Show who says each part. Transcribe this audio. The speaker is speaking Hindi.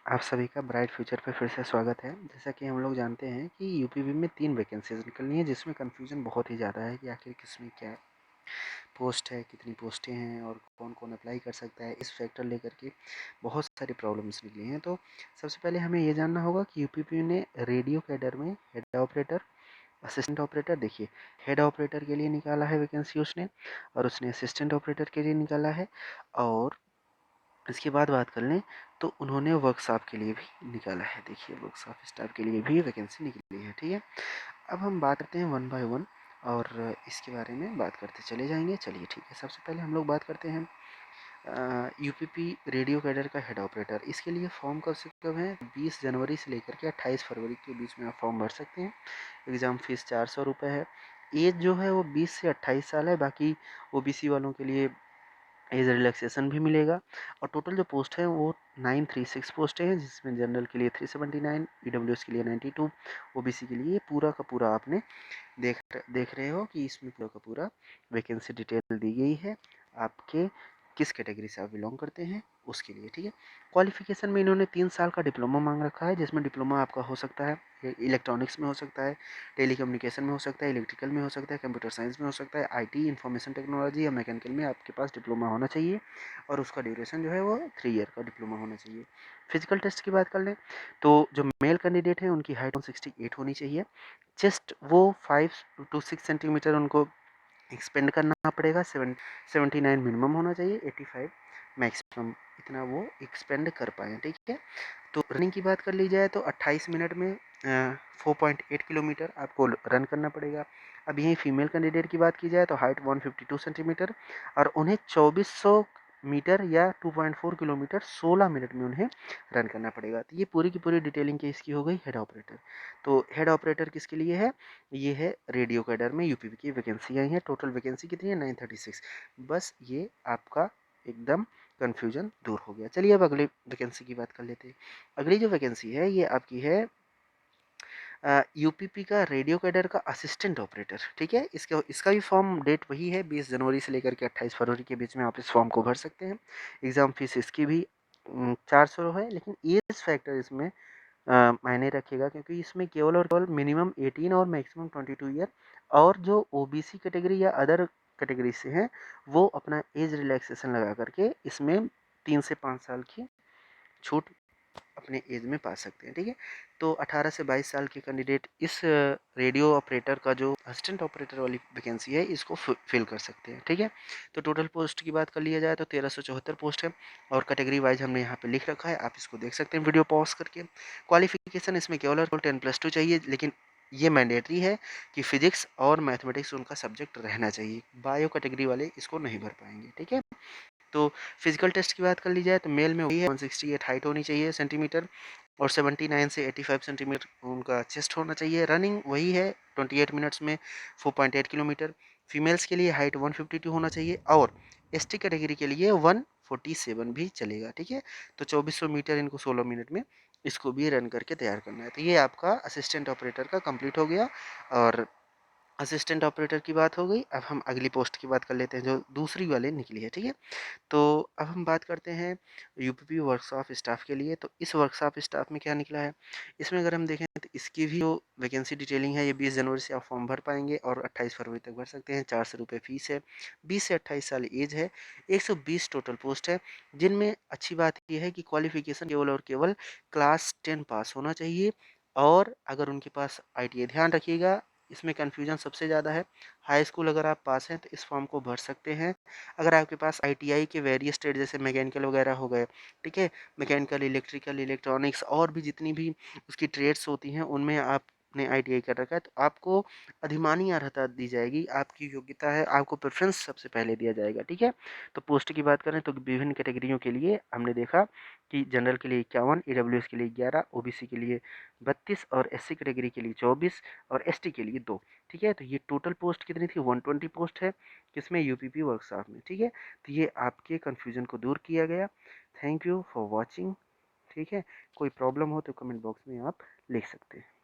Speaker 1: आप सभी का ब्राइट फ्यूचर पे फिर से स्वागत है। जैसा कि हम लोग जानते हैं कि यूपीवी में 3 वैकेंसीज़ निकलनी है, जिसमें कन्फ्यूज़न बहुत ही ज़्यादा है कि आखिर किसमें क्या पोस्ट है, कितनी पोस्टें हैं और कौन-कौन अप्लाई कर सकता है। इस फैक्टर लेकर के बहुत सारी प्रॉब्लम्स निकली हैं। तो सबसे पहले हमें ये जानना होगा कि यूपीवी ने रेडियो कैडर में हेड ऑपरेटर, असिस्टेंट ऑपरेटर, देखिए हेड ऑपरेटर के लिए निकाला है वैकेंसी उसने, और उसने असिस्टेंट ऑपरेटर के लिए निकाला है। और इसके बाद बात कर लें तो उन्होंने वर्कशॉप के लिए भी निकाला है। देखिए वर्कशॉप स्टाफ के लिए भी वैकेंसी निकली है, ठीक है। अब हम बात करते हैं वन बाय वन और इसके बारे में बात करते चले जाएंगे। चलिए ठीक है, सबसे पहले हम लोग बात करते हैं यूपीपी रेडियो कैडर का हेड ऑपरेटर। इसके लिए फॉर्म कब से कब है? 20 जनवरी से लेकर के 28 फरवरी के बीच में आप फॉर्म भर सकते हैं। एग्ज़ाम फीस 400 रुपये है। एज जो है वो 20 से 28 साल है। बाकी ओबीसी वालों के लिए एज रिलैक्सेशन भी मिलेगा। और टोटल जो पोस्ट है वो 936 पोस्ट हैं, जिसमें जनरल के लिए 379, ईडब्ल्यूएस के लिए 92, ओबीसी के लिए पूरा का पूरा आपने देख रहे हो कि इसमें पूरा का पूरा वैकेंसी डिटेल दी गई है आपके किस कैटेगरी से आप बिलोंग करते हैं उसके लिए, ठीक है। क्वालिफिकेशन में इन्होंने 3 साल का डिप्लोमा मांग रखा है, जिसमें डिप्लोमा आपका हो सकता है इलेक्ट्रॉनिक्स में, हो सकता है टेलीकम्युनिकेशन में, हो सकता है इलेक्ट्रिकल में, हो सकता है कंप्यूटर साइंस में, हो सकता है आईटी इंफॉर्मेशन टेक्नोलॉजी या मैकेनिकल में आपके पास डिप्लोमा होना चाहिए। और उसका ड्यूरेशन जो है वो 3 ईयर का डिप्लोमा होना चाहिए। फिजिकल टेस्ट की बात कर लें तो जो मेल कैंडिडेट है उनकी हाइट 168 होनी चाहिए। चेस्ट वो 5 to 6 सेंटीमीटर उनको एक्सपेंड करना पड़ेगा। 79 मिनिमम होना चाहिए, 85 मैक्सिमम, इतना वो एक्सपेंड कर पाए, ठीक है। तो रनिंग की बात कर ली जाए तो 28 मिनट में 4.8 किलोमीटर आपको रन करना पड़ेगा। अब यहीं फीमेल कैंडिडेट की बात की जाए तो हाइट 152 सेंटीमीटर और उन्हें 2400 मीटर या 2.4 किलोमीटर 16 मिनट में उन्हें रन करना पड़ेगा। तो ये पूरी की पूरी डिटेलिंग की इसकी हो गई हेड ऑपरेटर। तो हेड ऑपरेटर किसके लिए है? ये है रेडियो कैडर में यूपीवी की वैकेंसी आई है। टोटल वैकेंसी कितनी है? 936। बस ये आपका एकदम कन्फ्यूजन दूर हो गया। चलिए अब अगली वैकेंसी की बात कर लेते हैं। अगली जो वैकेंसी है ये आपकी है यूपीपी का रेडियो कैडर का असिस्टेंट ऑपरेटर, ठीक है। इसका भी फॉर्म डेट वही है, 20 जनवरी से लेकर के 28 फरवरी के बीच में आप इस फॉर्म को भर सकते हैं। एग्ज़ाम फीस इसकी भी 400 है, लेकिन एज फैक्टर इसमें मायने रखेगा, क्योंकि इसमें केवल और केवल मिनिमम 18 और मैक्सिमम 22 ईयर, और जो ओबीसी कैटेगरी या अदर कैटेगरी से हैं वो अपना एज रिलैक्सेशन लगा करके इसमें 3 से 5 साल की छूट अपने एज में पा सकते हैं, ठीक है। तो 18 से 22 साल के कैंडिडेट इस रेडियो ऑपरेटर का जो असिस्टेंट ऑपरेटर वाली वैकेंसी है इसको फिल कर सकते हैं, ठीक है। तो टोटल पोस्ट की बात कर लिया जाए तो 1374 पोस्ट है और कैटेगरी वाइज हमने यहाँ पे लिख रखा है, आप इसको देख सकते हैं वीडियो पॉज करके। क्वालिफिकेशन इसमें केवल और केवल 10+2 चाहिए, लेकिन ये मैंडेटरी है कि फिजिक्स और मैथमेटिक्स उनका सब्जेक्ट रहना चाहिए। बायो कैटेगरी वाले इसको नहीं भर पाएंगे, ठीक है। तो फिजिकल टेस्ट की बात कर ली जाए तो मेल में वही है, 168 हाइट होनी चाहिए सेंटीमीटर और 79 से 85 सेंटीमीटर उनका चेस्ट होना चाहिए। रनिंग वही है 28 मिनट्स में 4.8 किलोमीटर। फीमेल्स के लिए हाइट 152 होना चाहिए और एसटी कैटेगरी के लिए 147 भी चलेगा, ठीक है। तो 2400 मीटर इनको 16 मिनट में इसको भी रन करके तैयार करना है। तो ये आपका असिस्टेंट ऑपरेटर का कंप्लीट हो गया और असिस्टेंट ऑपरेटर की बात हो गई। अब हम अगली पोस्ट की बात कर लेते हैं जो दूसरी वाली निकली है, ठीक है। तो अब हम बात करते हैं यूपीपी वर्कशॉप स्टाफ के लिए। तो इस वर्कशॉप स्टाफ में क्या निकला है? इसमें अगर हम देखें तो इसकी भी जो वैकेंसी डिटेलिंग है ये 20 जनवरी से आप फॉर्म भर पाएंगे और 28 फरवरी तक भर सकते हैं। 400 रुपये फीस है, 20 से 28 साल एज है, 120 टोटल पोस्ट है, जिनमें अच्छी बात यह है कि क्वालिफिकेशन केवल और केवल क्लास 10 पास होना चाहिए। और अगर उनके पास आईटीआई, ध्यान रखिएगा इसमें कन्फ्यूजन सबसे ज़्यादा है। हाई स्कूल अगर आप पास हैं तो इस फॉर्म को भर सकते हैं। अगर आपके पास आईटीआई के वेरियस ट्रेड जैसे मैकेनिकल वगैरह हो गए, ठीक है, मैकेनिकल, इलेक्ट्रिकल, इलेक्ट्रॉनिक्स और भी जितनी भी उसकी ट्रेड्स होती हैं उनमें आपने आईटीआई कर रखा है तो आपको अधिमानी अर्हता दी जाएगी। आपकी योग्यता है, आपको प्रेफरेंस सबसे पहले दिया जाएगा, ठीक है। तो पोस्ट की बात करें तो विभिन्न कैटेगरियों के लिए हमने देखा कि जनरल के लिए 51, ईडब्ल्यूएस के लिए 11, ओबीसी के लिए 32 और एससी कैटेगरी के लिए 24 और एसटी के लिए 2, ठीक है। तो ये टोटल पोस्ट कितनी थी? 120 पोस्ट है, किसमें? यूपीपी वर्कशॉप में, ठीक है। तो ये आपके कन्फ्यूजन को दूर किया गया। थैंक यू फॉर वॉचिंग, ठीक है। कोई प्रॉब्लम हो तो कमेंट बॉक्स में आप लिख सकते हैं।